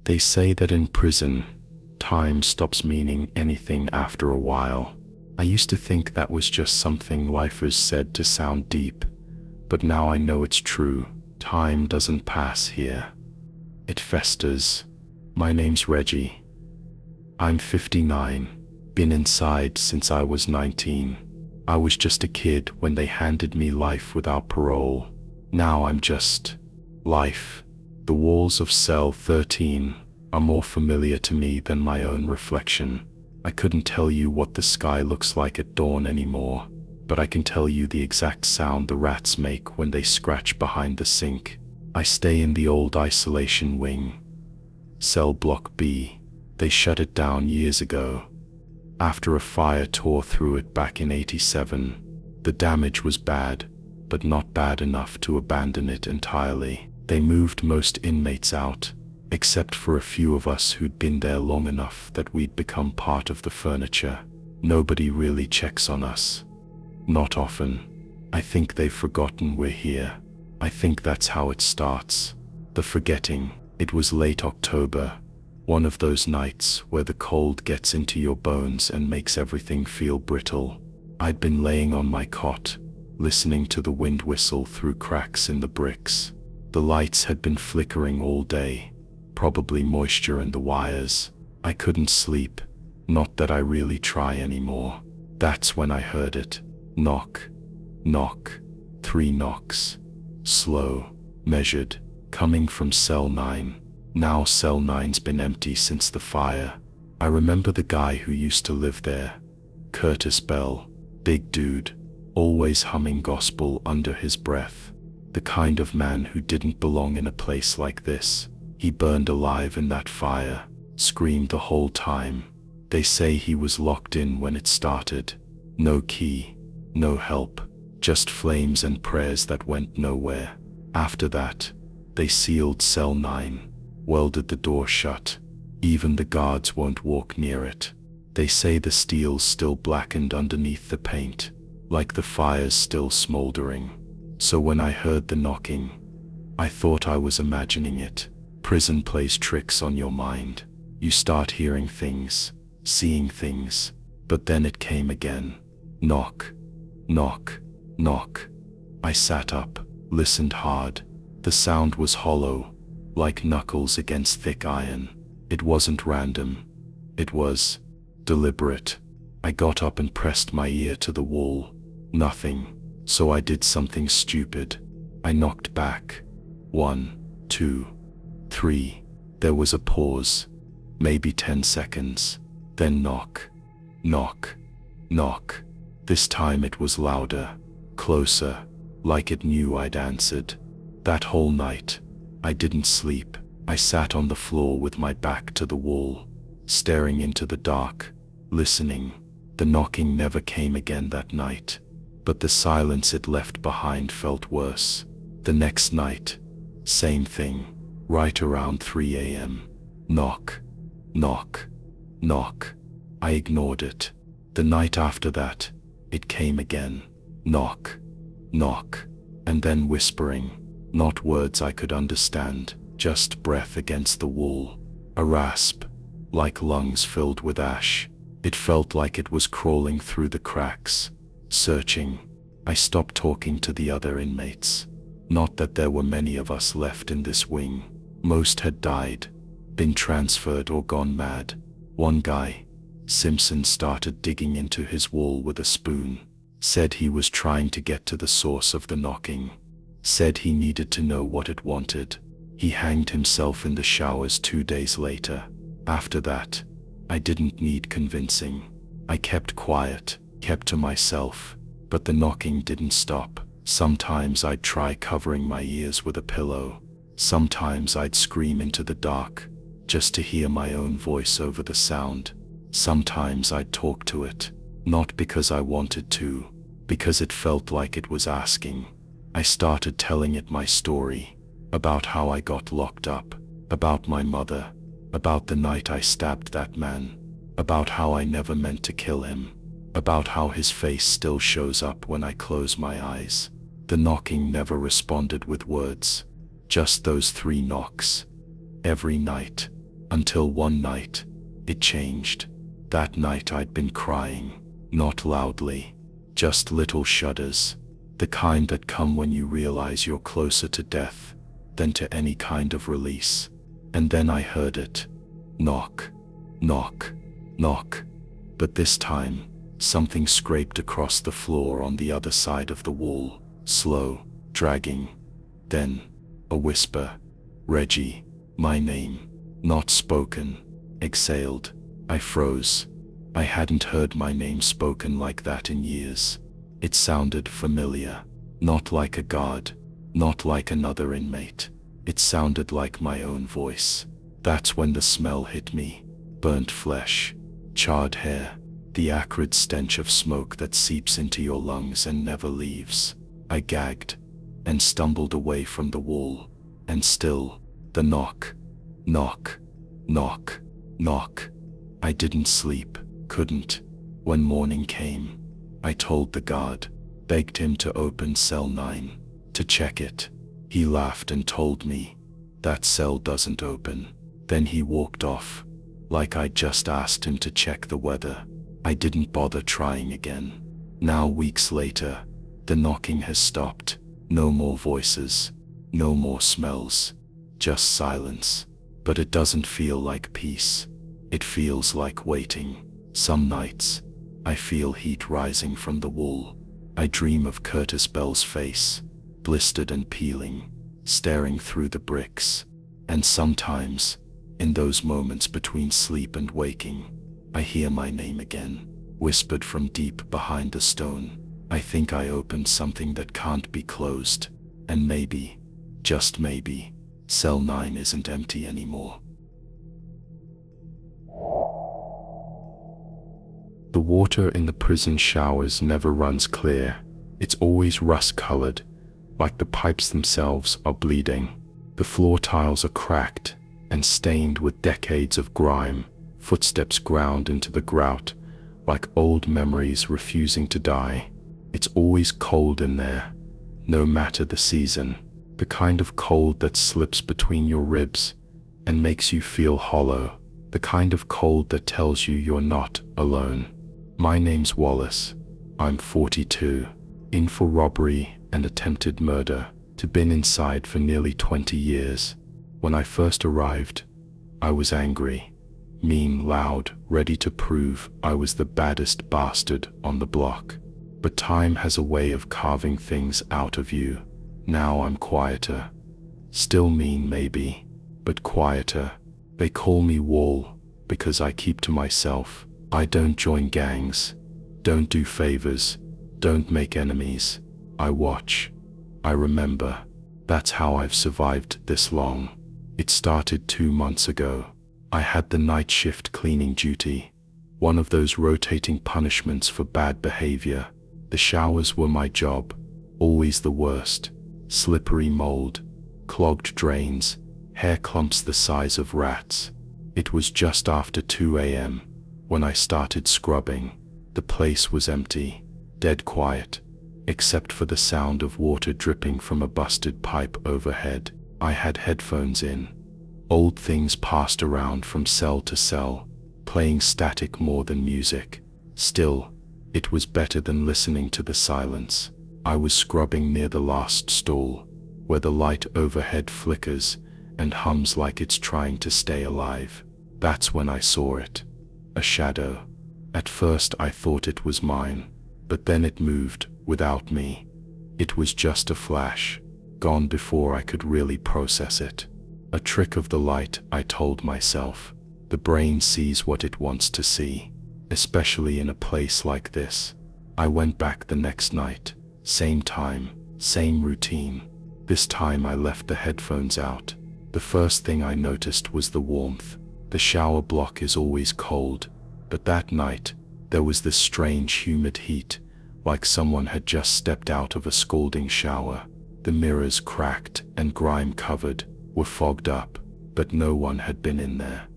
They say that in prison, time stops meaning anything after a while. I used to think that was just something lifers said to sound deep, but now I know it's true. Time doesn't pass here. It festers. My name's Reggie. I'm 59. Been inside since I was 19. I was just a kid when they handed me life without parole. Now I'm just life. The walls of cell 13 are more familiar to me than my own reflection. I couldn't tell you what the sky looks like at dawn anymore, but I can tell you the exact sound the rats make when they scratch behind the sink. I stay in the old isolation wing. Cell Block B. They shut it down years ago. After a fire tore through it back in '87, the damage was bad, but not bad enough to abandon it entirely. They moved most inmates out, except for a few of us who'd been there long enough that we'd become part of the furniture. Nobody really checks on us. Not often. I think they've forgotten we're here. I think that's how it starts. The forgetting. It was late October, one of those nights where the cold gets into your bones and makes everything feel brittle. I'd been laying on my cot, listening to the wind whistle through cracks in the bricks. The lights had been flickering all day, probably moisture in the wires. I couldn't sleep, not that I really try anymore. That's when I heard it. Knock, knock, 3 knocks. Slow, measured, coming from cell 9. Now cell 9's been empty since the fire. I remember the guy who used to live there, Curtis Bell, big dude, always humming gospel under his breath. The kind of man who didn't belong in a place like this. He burned alive in that fire, screamed the whole time. They say he was locked in when it started. No key, no help, just flames and prayers that went nowhere. After that, they sealed cell 9, welded the door shut. Even the guards won't walk near it. They say the steel's still blackened underneath the paint, like the fire's still smoldering. So when I heard the knocking, I thought I was imagining it. Prison plays tricks on your mind. You start hearing things, seeing things, but then it came again. Knock, knock, knock. I sat up, listened hard. The sound was hollow, like knuckles against thick iron. It wasn't random. It was deliberate. I got up and pressed my ear to the wall. Nothing. So I did something stupid. I knocked back. 1, 2, 3. There was a pause, maybe 10 seconds. Then knock, knock, knock. This time it was louder, closer, like it knew I'd answered. That whole night, I didn't sleep. I sat on the floor with my back to the wall, staring into the dark, listening. The knocking never came again that night, but the silence it left behind felt worse. The next night, same thing, right around 3 a.m. Knock, knock, knock. I ignored it. The night after that, it came again. Knock, knock, and then whispering. Not words I could understand, just breath against the wall. A rasp, like lungs filled with ash. It felt like it was crawling through the cracks, searching. I stopped talking to the other inmates. Not that there were many of us left in this wing. Most had died, been transferred or gone mad. One guy, Simpson, started digging into his wall with a spoon. Said he was trying to get to the source of the knocking. Said he needed to know what it wanted. He hanged himself in the showers 2 days later. After that, I didn't need convincing. I kept quiet, kept to myself, but the knocking didn't stop. Sometimes I'd try covering my ears with a pillow. Sometimes I'd scream into the dark, just to hear my own voice over the sound. Sometimes I'd talk to it, not because I wanted to, because it felt like it was asking. I started telling it my story, about how I got locked up, about my mother, about the night I stabbed that man, about how I never meant to kill him, about how his face still shows up when I close my eyes. The knocking never responded with words, just those 3 knocks. Every night, Until one night, it changed. That night I'd been crying, not loudly, just little shudders, the kind that come when you realize you're closer to death than to any kind of release. And then I heard it. Knock, knock, knock. But this time, something scraped across the floor on the other side of the wall, slow, dragging. Then, a whisper. Reggie, my name, not spoken, exhaled. I froze. I hadn't heard my name spoken like that in years. It sounded familiar, not like a guard, not like another inmate. It sounded like my own voice. That's when the smell hit me. Burnt flesh, charred hair, the acrid stench of smoke that seeps into your lungs and never leaves. I gagged and stumbled away from the wall, and still, the knock, knock, knock, knock. I didn't sleep, couldn't. When morning came, I told the guard, begged him to open cell 9, to check it. He laughed and told me, that cell doesn't open. Then he walked off, like I'd just asked him to check the weather. I didn't bother trying again. Now, weeks later, the knocking has stopped. No more voices, no more smells, just silence. But it doesn't feel like peace. It feels like waiting. Some nights, I feel heat rising from the wall. I dream of Curtis Bell's face, blistered and peeling, staring through the bricks. And sometimes, in those moments between sleep and waking, I hear my name again, whispered from deep behind the stone. I think I opened something that can't be closed, and maybe, just maybe, cell 9 isn't empty anymore. The water in the prison showers never runs clear. It's always rust-colored, like the pipes themselves are bleeding. The floor tiles are cracked and stained with decades of grime, footsteps ground into the grout, like old memories refusing to die. It's always cold in there, no matter the season, the kind of cold that slips between your ribs and makes you feel hollow, the kind of cold that tells you you're not alone. My name's Wallace. I'm 42, in for robbery and attempted murder, to been inside for nearly 20 years. When I first arrived, I was angry, mean, loud, ready to prove I was the baddest bastard on the block. But time has a way of carving things out of you. Now I'm quieter. Still mean maybe, but quieter. They call me Wall because I keep to myself. I don't join gangs, don't do favors, don't make enemies. I watch. I remember. That's how I've survived this long. It started 2 months ago. I had the night shift cleaning duty, one of those rotating punishments for bad behavior. The showers were my job, always the worst. Slippery mold, clogged drains, hair clumps the size of rats. It was just after 2 a.m. when I started scrubbing. The place was empty, dead quiet, except for the sound of water dripping from a busted pipe overhead. I had headphones in. Old things passed around from cell to cell, playing static more than music. Still, it was better than listening to the silence. I was scrubbing near the last stall, where the light overhead flickers and hums like it's trying to stay alive. That's when I saw it. A shadow. At first I thought it was mine, but then it moved without me. It was just a flash, gone before I could really process it. A trick of the light, I told myself. The brain sees what it wants to see, especially in a place like this. I went back the next night, same time, same routine. This time I left the headphones out. The first thing I noticed was the warmth. The shower block is always cold, but that night, there was this strange humid heat, like someone had just stepped out of a scalding shower. The mirrors, cracked and grime-covered, were fogged up, but no one had been in there.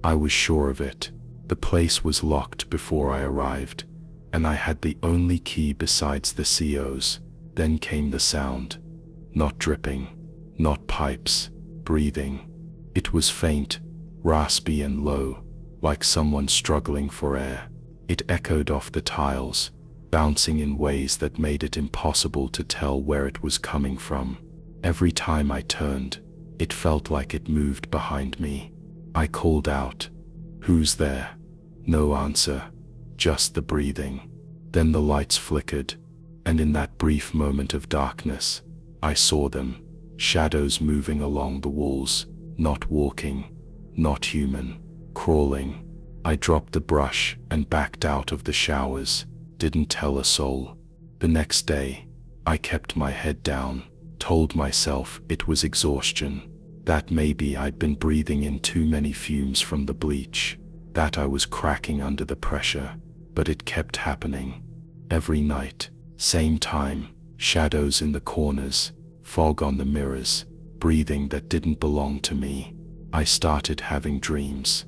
I was sure of it. The place was locked before I arrived, and I had the only key besides the CO's. Then came the sound. Not dripping, not pipes, breathing. It was faint, raspy and low, like someone struggling for air. It echoed off the tiles, bouncing in ways that made it impossible to tell where it was coming from. Every time I turned, it felt like it moved behind me. I called out, "Who's there?" No answer, just the breathing. Then the lights flickered, and in that brief moment of darkness, I saw them, shadows moving along the walls, not walking, not human, crawling. I dropped the brush and backed out of the showers, didn't tell a soul. The next day, I kept my head down, told myself it was exhaustion, that maybe I'd been breathing in too many fumes from the bleach, that I was cracking under the pressure, but it kept happening. Every night, same time, shadows in the corners, fog on the mirrors, breathing that didn't belong to me. I started having dreams.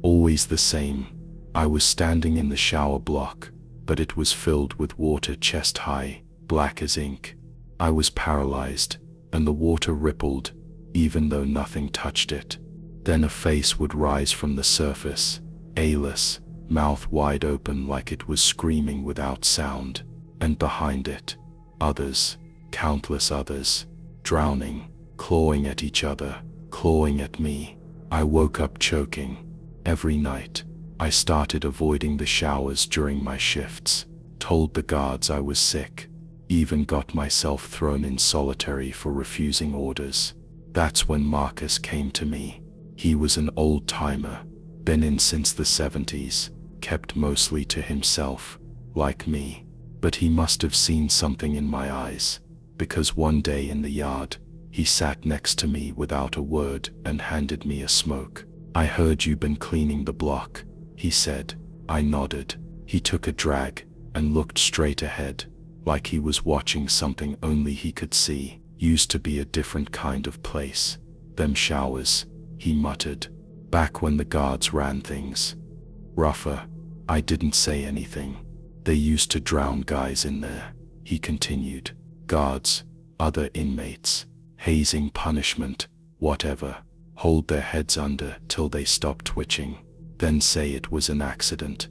Always the same. I was standing in the shower block, but it was filled with water chest high, black as ink. I was paralyzed, and the water rippled, even though nothing touched it. Then a face would rise from the surface, eyeless, mouth wide open like it was screaming without sound, and behind it, others, countless others, drowning, clawing at each other, clawing at me. I woke up choking. Every night, I started avoiding the showers during my shifts, told the guards I was sick, even got myself thrown in solitary for refusing orders. That's when Marcus came to me. He was an old-timer, been in since the 70s, kept mostly to himself, like me. But he must have seen something in my eyes, because one day in the yard, he sat next to me without a word and handed me a smoke. "I heard you've been cleaning the block," he said. I nodded. He took a drag and looked straight ahead, like he was watching something only he could see. "Used to be a different kind of place. Them showers," he muttered. "Back when the guards ran things. Rougher." I didn't say anything. "They used to drown guys in there," he continued. "Guards, other inmates, hazing, punishment, whatever. Hold their heads under till they stop twitching, then say it was an accident."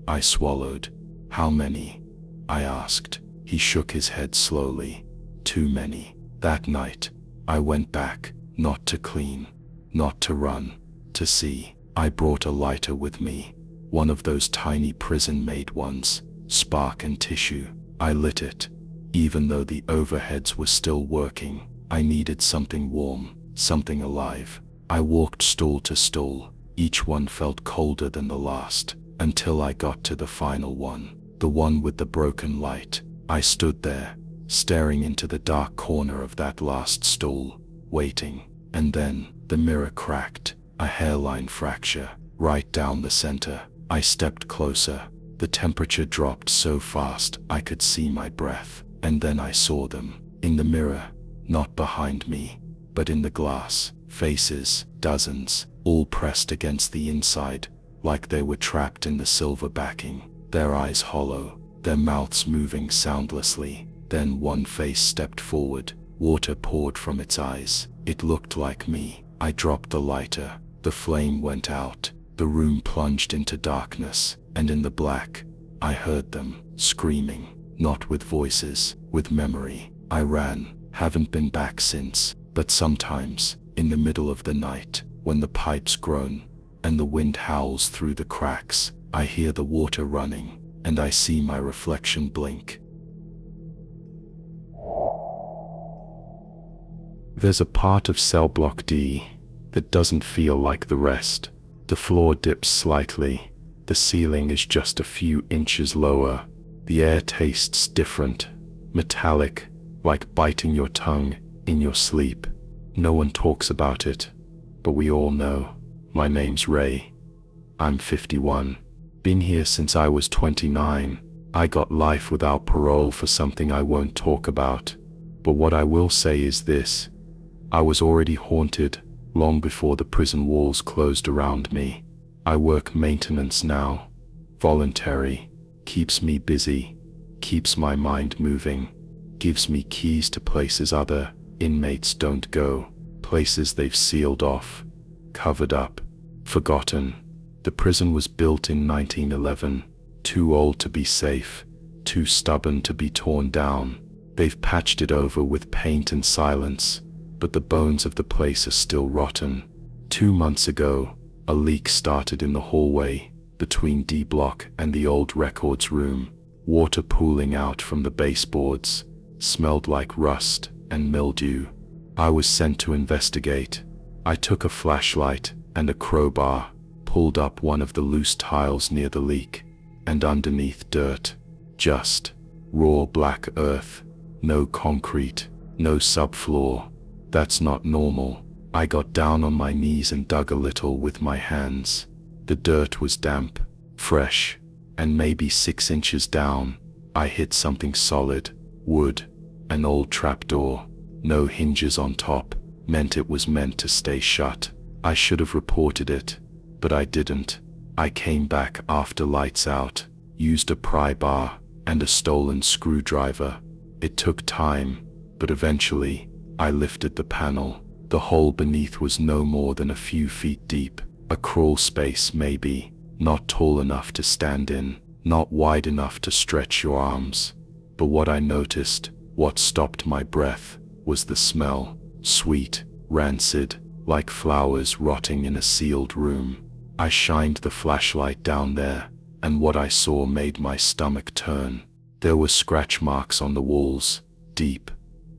I swallowed. "How many?" I asked. He shook his head slowly. "Too many." That night, I went back, not to clean, not to run, to see. I brought a lighter with me, one of those tiny prison-made ones, spark and tissue. I lit it. Even though the overheads were still working, I needed something warm, something alive. I walked stall to stall. Each one felt colder than the last, until I got to the final one, the one with the broken light. I stood there, staring into the dark corner of that last stall, waiting. And then, the mirror cracked, a hairline fracture, right down the center. I stepped closer. The temperature dropped so fast I could see my breath. And then I saw them, in the mirror, not behind me, but in the glass. Faces, dozens, all pressed against the inside, like they were trapped in the silver backing, their eyes hollow, their mouths moving soundlessly. Then one face stepped forward, water poured from its eyes. It looked like me. I dropped the lighter, the flame went out, the room plunged into darkness, and in the black, I heard them, screaming, not with voices, with memory. I ran, haven't been back since, but sometimes, in the middle of the night, when the pipes groan, and the wind howls through the cracks, I hear the water running, and I see my reflection blink. There's a part of cell block D that doesn't feel like the rest. The floor dips slightly, the ceiling is just a few inches lower, the air tastes different, metallic, like biting your tongue in your sleep. No one talks about it, but we all know. My name's Ray. I'm 51. Been here since I was 29. I got life without parole for something I won't talk about. But what I will say is this. I was already haunted long before the prison walls closed around me. I work maintenance now. Voluntary. Keeps me busy. Keeps my mind moving. Gives me keys to places other inmates don't go. Places they've sealed off. Covered up. forgotten. The prison was built in 1911, too old to be safe, too stubborn to be torn down. They've patched it over with paint and silence, but the bones of the place are still rotten. 2 months ago, a leak started in the hallway between D block and the old records room. Water pooling out from the baseboards, smelled like rust and mildew. I was sent to investigate. I took a flashlight and a crowbar, pulled up one of the loose tiles near the leak, and underneath dirt. Just raw black earth. No concrete, no subfloor. That's not normal. I got down on my knees and dug a little with my hands. The dirt was damp, fresh, and maybe 6 inches down, I hit something solid. Wood. An old trapdoor. No hinges on top. Meant it was meant to stay shut. I should have reported it, but I didn't. I came back after lights out, used a pry bar and a stolen screwdriver. It took time, but eventually, I lifted the panel. The hole beneath was no more than a few feet deep. A crawl space maybe, not tall enough to stand in, not wide enough to stretch your arms. But what I noticed, what stopped my breath, was the smell. Sweet, rancid, like flowers rotting in a sealed room. I shined the flashlight down there, and what I saw made my stomach turn. There were scratch marks on the walls, deep,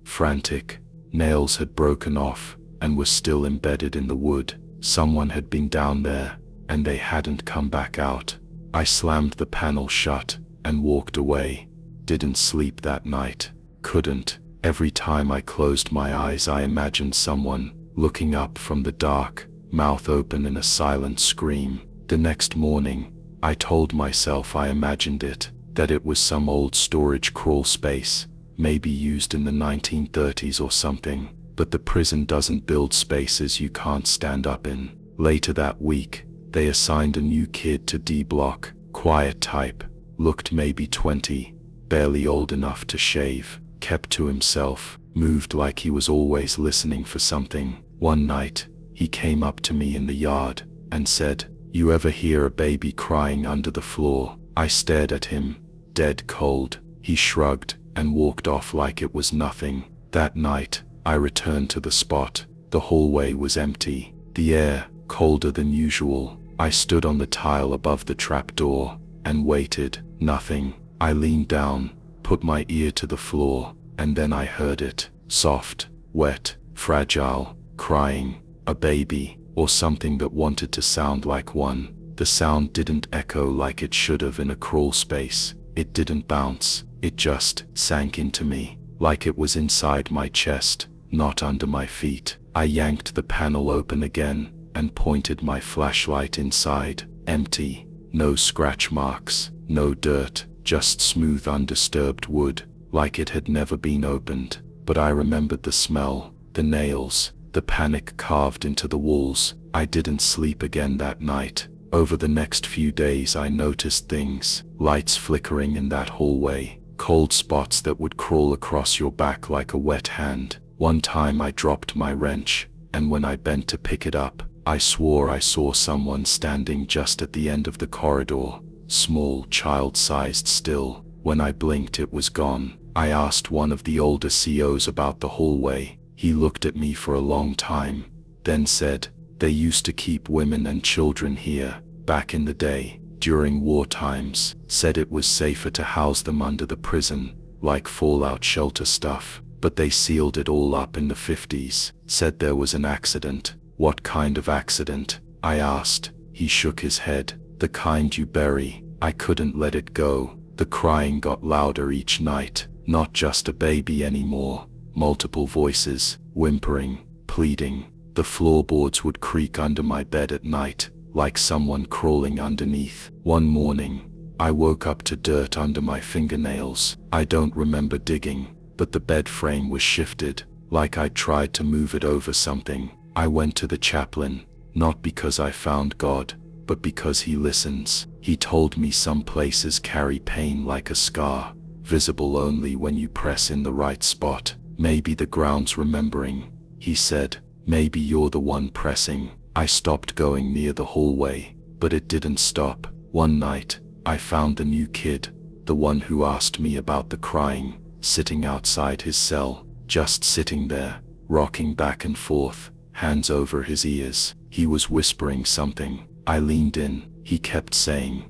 frantic. Nails had broken off and were still embedded in the wood. Someone had been down there, and they hadn't come back out. I slammed the panel shut and walked away. Didn't sleep that night. Couldn't. Every time I closed my eyes, I imagined someone looking up from the dark, mouth open in a silent scream. The next morning, I told myself I imagined it, that it was some old storage crawl space, maybe used in the 1930s or something. But the prison doesn't build spaces you can't stand up in. Later that week, they assigned a new kid to D block. Quiet type, looked maybe 20, barely old enough to shave, kept to himself, moved like he was always listening for something. One night, he came up to me in the yard and said, "You ever hear a baby crying under the floor?" I stared at him, dead cold. He shrugged and walked off like it was nothing. That night, I returned to the spot. The hallway was empty, the air colder than usual. I stood on the tile above the trapdoor and waited. Nothing. I leaned down, put my ear to the floor, and then I heard it. Soft, wet, fragile, crying. A baby, or something that wanted to sound like one. The sound didn't echo like it should have in a crawl space. It didn't bounce. It just sank into me, like it was inside my chest, not under my feet. I yanked the panel open again and pointed my flashlight inside. Empty. No scratch marks, no dirt, just smooth undisturbed wood, like it had never been opened. But I remembered the smell, the nails, the panic carved into the walls. I didn't sleep again that night. Over the next few days I noticed things, lights flickering in that hallway, cold spots that would crawl across your back like a wet hand. One time I dropped my wrench, and when I bent to pick it up, I swore I saw someone standing just at the end of the corridor, small, child-sized still. When I blinked, it was gone. I asked one of the older COs about the hallway. He looked at me for a long time, then said, "They used to keep women and children here, back in the day, during war times. Said it was safer to house them under the prison, like fallout shelter stuff. But they sealed it all up in the 50s. Said there was an accident." "What kind of accident?" I asked. He shook his head. "The kind you bury." I couldn't let it go. The crying got louder each night. Not just a baby anymore. Multiple voices, whimpering, pleading. The floorboards would creak under my bed at night, like someone crawling underneath. One morning, I woke up to dirt under my fingernails. I don't remember digging, but the bed frame was shifted, like I tried to move it over something. I went to the chaplain, not because I found God, but because he listens. He told me some places carry pain like a scar, visible only when you press in the right spot. "Maybe the ground's remembering," he said. "Maybe you're the one pressing." I stopped going near the hallway, but it didn't stop. One night, I found the new kid, the one who asked me about the crying, sitting outside his cell, just sitting there, rocking back and forth, hands over his ears. He was whispering something. I leaned in. He kept saying,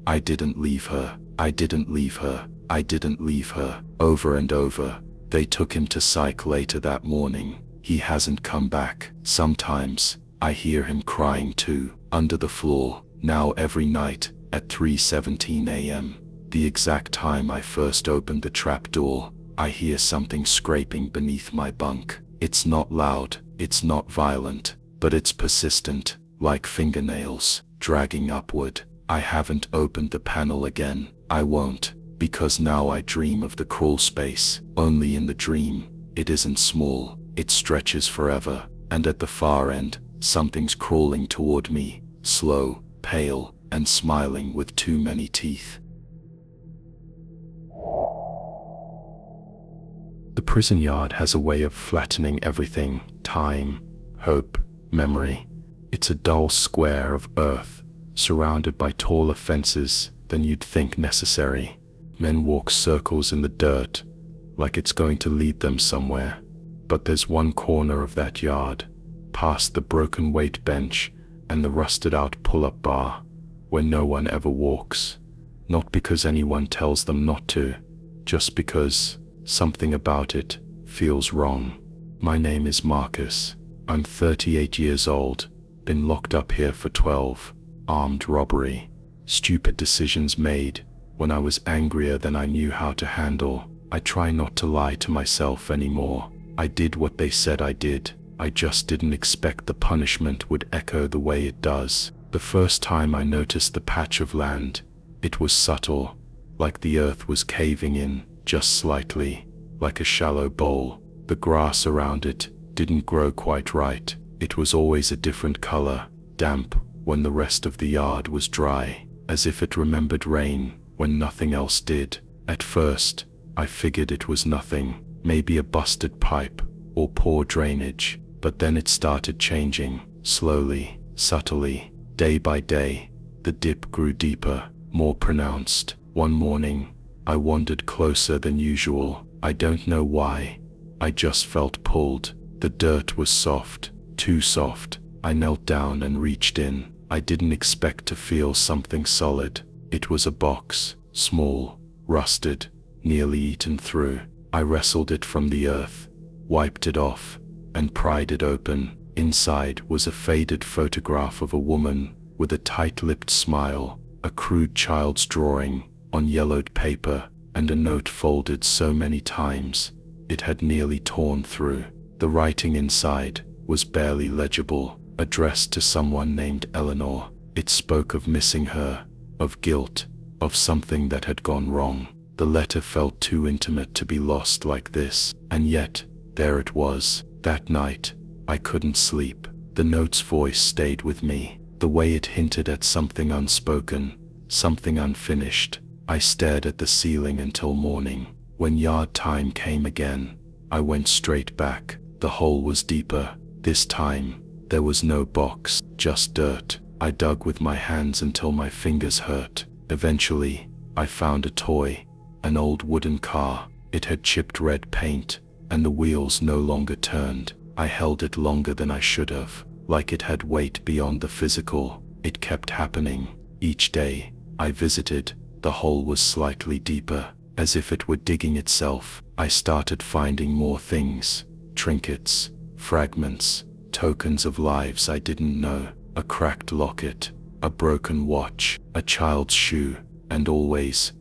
"I didn't leave her. I didn't leave her. I didn't leave her," over and over. They took him to psych later that morning. He hasn't come back. Sometimes, I hear him crying too, under the floor, now every night, at 3:17 a.m. The exact time I first opened the trap door, I hear something scraping beneath my bunk. It's not loud, it's not violent, but it's persistent, like fingernails, dragging upward. I haven't opened the panel again. I won't, because now I dream of the crawl space. Only in the dream, it isn't small, it stretches forever, and at the far end, something's crawling toward me, slow, pale, and smiling with too many teeth. The prison yard has a way of flattening everything: time, hope, memory. It's a dull square of earth, surrounded by taller fences than you'd think necessary. Men walk circles in the dirt, like it's going to lead them somewhere. But there's one corner of that yard, past the broken weight bench and the rusted-out pull-up bar, where no one ever walks. Not because anyone tells them not to, just because something about it feels wrong. My name is Marcus. I'm 38 years old, been locked up here for 12. Armed robbery. Stupid decisions made when I was angrier than I knew how to handle. I try not to lie to myself anymore. I did what they said I did. I just didn't expect the punishment would echo the way it does. The first time I noticed the patch of land, it was subtle, like the earth was caving in, just slightly, like a shallow bowl. The grass around it didn't grow quite right. It was always a different color, damp when the rest of the yard was dry, as if it remembered rain when nothing else did. At first, I figured it was nothing, maybe a busted pipe or poor drainage, but then it started changing, slowly, subtly, day by day. The dip grew deeper, more pronounced. One morning, I wandered closer than usual. I don't know why. I just felt pulled. The dirt was soft, too soft. I knelt down and reached in. I didn't expect to feel something solid. It was a box, small, rusted, nearly eaten through. I wrestled it from the earth, wiped it off, and pried it open. Inside was a faded photograph of a woman with a tight-lipped smile, a crude child's drawing on yellowed paper, and a note folded so many times it had nearly torn through. The writing inside was barely legible, addressed to someone named Eleanor. It spoke of missing her, of guilt, of something that had gone wrong. The letter felt too intimate to be lost like this, and yet, there it was. That night, I couldn't sleep. The note's voice stayed with me, the way it hinted at something unspoken, something unfinished. I stared at the ceiling until morning. When yard time came again, I went straight back. The hole was deeper. This time, there was no box, just dirt. I dug with my hands until my fingers hurt. Eventually, I found a toy, an old wooden car. It had chipped red paint, and the wheels no longer turned. I held it longer than I should have, like it had weight beyond the physical. It kept happening. Each day I visited, the hole was slightly deeper, as if it were digging itself. I started finding more things, trinkets, fragments, tokens of lives I didn't know, a cracked locket, a broken watch, a child's shoe, and always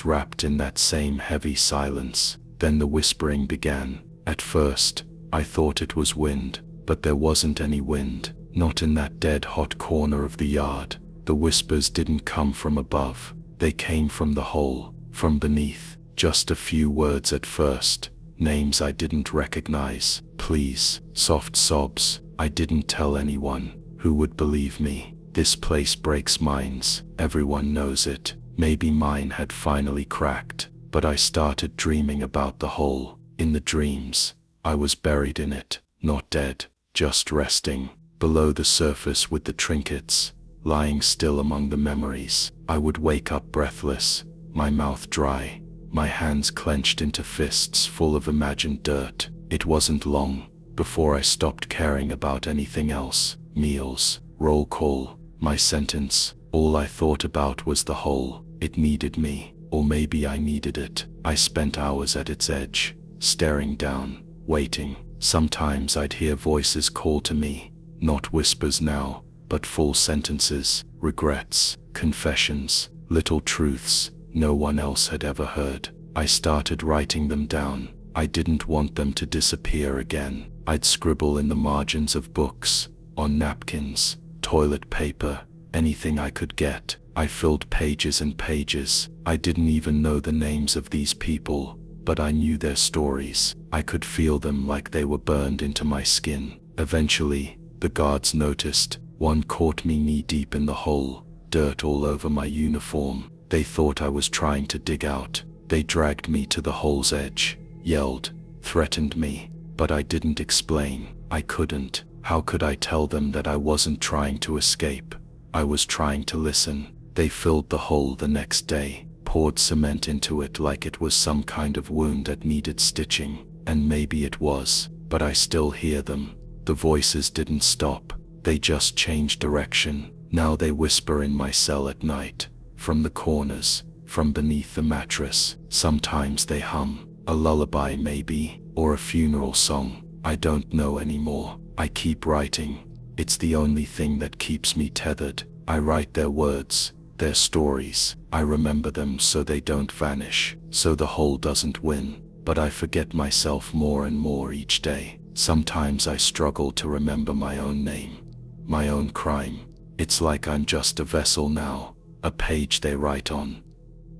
wrapped in that same heavy silence. Then the whispering began. At first, I thought it was wind, but there wasn't any wind, not in that dead-hot corner of the yard. The whispers didn't come from above, they came from the hole, from beneath. Just a few words at first, names I didn't recognize. Please, soft sobs. I didn't tell anyone. Who would believe me? This place breaks minds, everyone knows it. Maybe mine had finally cracked, but I started dreaming about the hole. In the dreams, I was buried in it, not dead, just resting. below the surface with the trinkets, lying still among the memories. I would wake up breathless, my mouth dry, my hands clenched into fists full of imagined dirt. It wasn't long before I stopped caring about anything else. Meals, roll call, my sentence. All I thought about was the hole. It needed me, or maybe I needed it. I spent hours at its edge, staring down, waiting. Sometimes I'd hear voices call to me, not whispers now, but full sentences, regrets, confessions, little truths no one else had ever heard. I started writing them down. I didn't want them to disappear again. I'd scribble in the margins of books, on napkins, toilet paper, anything I could get. I filled pages and pages. I didn't even know the names of these people, but I knew their stories. I could feel them like they were burned into my skin. Eventually, the guards noticed. One caught me knee-deep in the hole, dirt all over my uniform. They thought I was trying to dig out. They dragged me to the hole's edge, yelled, threatened me, but I didn't explain. I couldn't. How could I tell them that I wasn't trying to escape? I was trying to listen. They filled the hole the next day, poured cement into it like it was some kind of wound that needed stitching. And maybe it was, but I still hear them. The voices didn't stop. They just changed direction. Now they whisper in my cell at night, from the corners, from beneath the mattress. Sometimes they hum, a lullaby maybe, or a funeral song. I don't know anymore. I keep writing. It's the only thing that keeps me tethered. I write their words, their stories. I remember them so they don't vanish, so the hole doesn't win. But I forget myself more and more each day. Sometimes I struggle to remember my own name, my own crime. It's like I'm just a vessel now, a page they write on.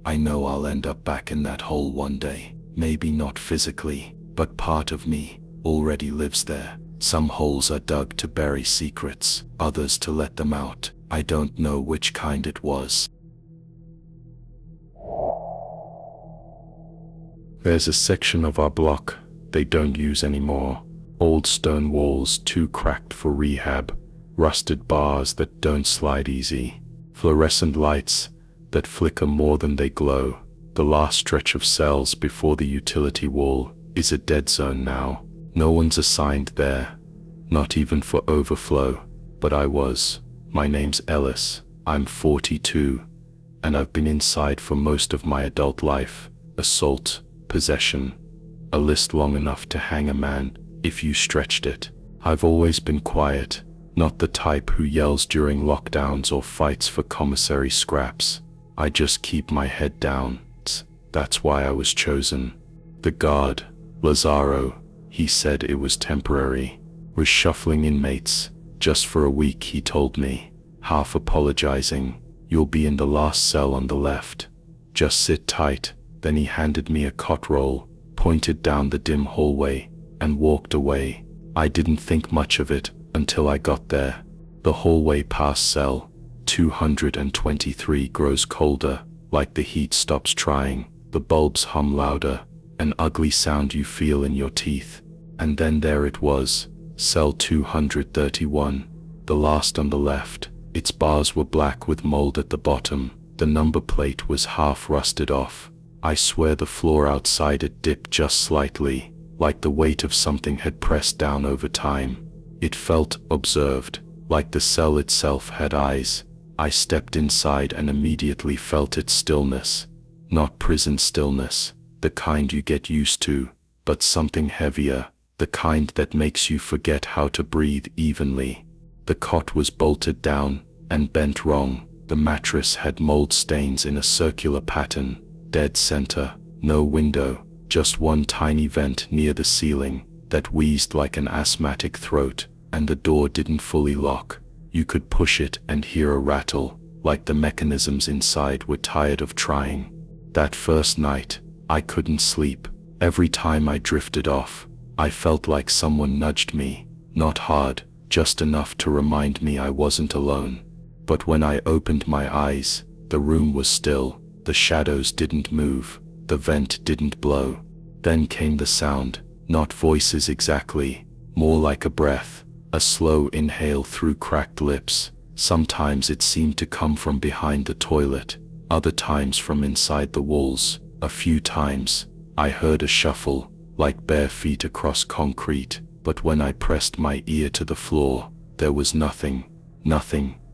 I know I'll end up back in that hole one day. Maybe not physically, but part of me already lives there. Some holes are dug to bury secrets, others to let them out. I don't know which kind it was. There's a section of our block they don't use anymore. Old stone walls too cracked for rehab, rusted bars that don't slide easy, fluorescent lights that flicker more than they glow. The last stretch of cells before the utility wall is a dead zone now. No one's assigned there, not even for overflow, but I was. My name's Ellis. I'm 42, and I've been inside for most of my adult life. Assault, possession, a list long enough to hang a man if you stretched it. I've always been quiet, not the type who yells during lockdowns or fights for commissary scraps. I just keep my head down. That's why I was chosen. The guard, Lazaro, he said it was temporary, was shuffling inmates. Just for a week, he told me, half apologizing. You'll be in the last cell on the left. Just sit tight. Then he handed me a cot roll, pointed down the dim hallway, and walked away. I didn't think much of it until I got there. The hallway past cell 223 grows colder, like the heat stops trying. The bulbs hum louder, an ugly sound you feel in your teeth. And then there it was, cell 231, the last on the left. Its bars were black with mold at the bottom. The number plate was half rusted off. I swear the floor outside it dipped just slightly, like the weight of something had pressed down over time. It felt observed, like the cell itself had eyes. I stepped inside and immediately felt its stillness. Not prison stillness, the kind you get used to, but something heavier, the kind that makes you forget how to breathe evenly. The cot was bolted down and bent wrong. The mattress had mold stains in a circular pattern. Dead center, no window, just one tiny vent near the ceiling that wheezed like an asthmatic throat, and the door didn't fully lock. You could push it and hear a rattle, like the mechanisms inside were tired of trying. That first night, I couldn't sleep. Every time I drifted off, I felt like someone nudged me, not hard, just enough to remind me I wasn't alone. But when I opened my eyes, the room was still. The shadows didn't move, the vent didn't blow. Then came the sound, not voices exactly, more like a breath, A slow inhale through cracked lips. Sometimes it seemed to come from behind the toilet, other times from inside the walls. A few times, I heard a shuffle, like bare feet across concrete, but when I pressed my ear to the floor, there was nothing,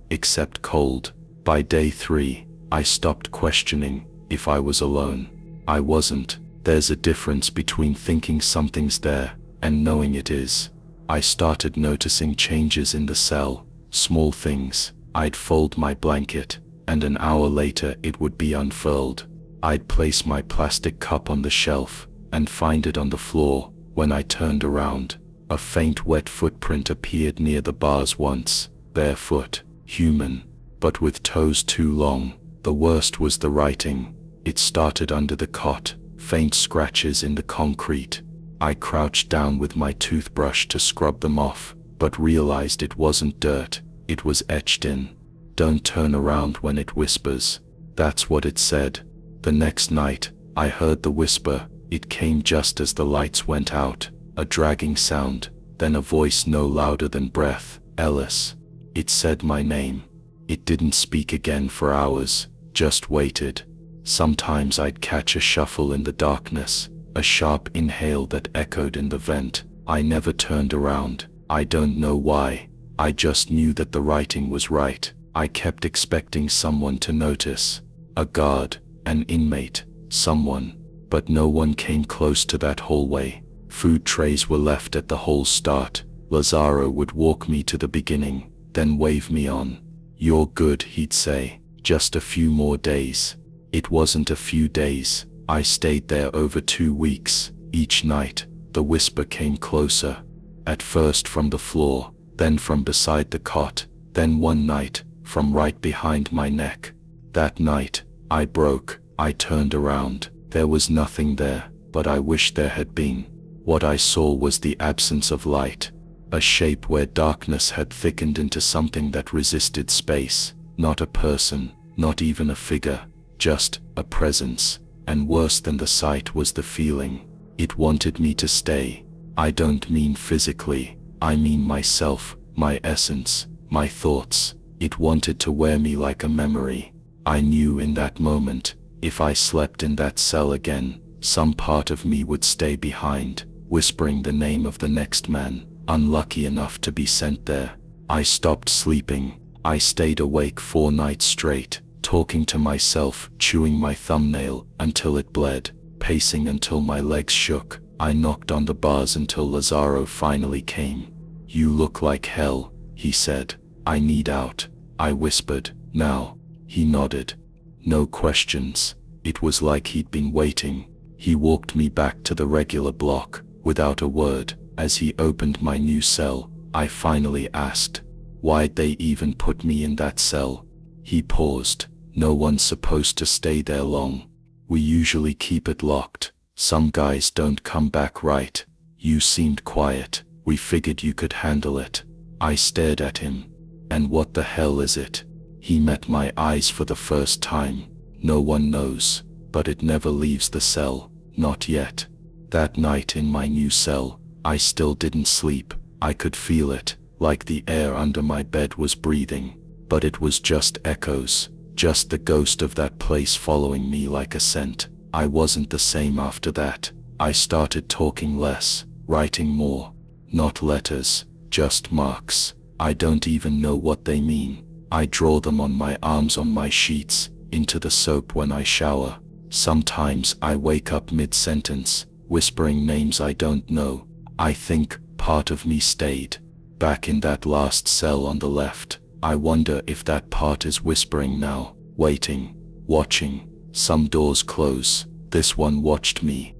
except cold. By day 3, I stopped questioning if I was alone. I wasn't. There's a difference between thinking something's there and knowing it is. I started noticing changes in the cell, small things. I'd fold my blanket, and an hour later it would be unfurled. I'd place my plastic cup on the shelf, and find it on the floor. When I turned around, a faint wet footprint appeared near the bars once, barefoot, human, but with toes too long. The worst was the writing. It started under the cot, faint scratches in the concrete. I crouched down with my toothbrush to scrub them off, but realized it wasn't dirt, it was etched in. "Don't turn around when it whispers." That's what it said. The next night, I heard the whisper. It came just as the lights went out, a dragging sound, then a voice no louder than breath. "Ellis." It said my name. It didn't speak again for hours, just waited. Sometimes I'd catch a shuffle in the darkness, a sharp inhale that echoed in the vent. I never turned around. I don't know why. I just knew that the writing was right. I kept expecting someone to notice. A guard, an inmate, someone. But no one came close to that hallway. Food trays were left at the hall's start. Lazaro would walk me to the beginning, then wave me on. "You're good," he'd say. "Just a few more days." It wasn't a few days. I stayed there over 2 weeks. Each night, the whisper came closer. At first from the floor, then from beside the cot, then one night, from right behind my neck. That night, I broke. I turned around. There was nothing there, but I wished there had been. What I saw was the absence of light, a shape where darkness had thickened into something that resisted space. Not a person, not even a figure, just a presence. And worse than the sight was the feeling. It wanted me to stay. I don't mean physically, I mean myself, my essence, my thoughts. It wanted to wear me like a memory. I knew in that moment, if I slept in that cell again, some part of me would stay behind, whispering the name of the next man, unlucky enough to be sent there. I stopped sleeping. I stayed awake 4 nights straight, talking to myself, chewing my thumbnail until it bled, pacing until my legs shook. I knocked on the bars until Lazaro finally came. "You look like hell," he said. "I need out." I whispered, "Now." He nodded. No questions. It was like he'd been waiting. He walked me back to the regular block, without a word. As he opened my new cell, I finally asked, "Why'd they even put me in that cell?" He paused. "No one's supposed to stay there long. We usually keep it locked. Some guys don't come back right. You seemed quiet. We figured you could handle it." I stared at him. "And what the hell is it?" He met my eyes for the first time. "No one knows, but it never leaves the cell, not yet." That night in my new cell, I still didn't sleep. I could feel it, like the air under my bed was breathing. But it was just echoes, just the ghost of that place following me like a scent. I wasn't the same after that. I started talking less, writing more. Not letters, just marks. I don't even know what they mean. I draw them on my arms, on my sheets, into the soap when I shower. Sometimes I wake up mid-sentence, whispering names I don't know. I think part of me stayed. Back in that last cell on the left. I wonder if that part is whispering now, waiting, watching. Some doors close. This one watched me.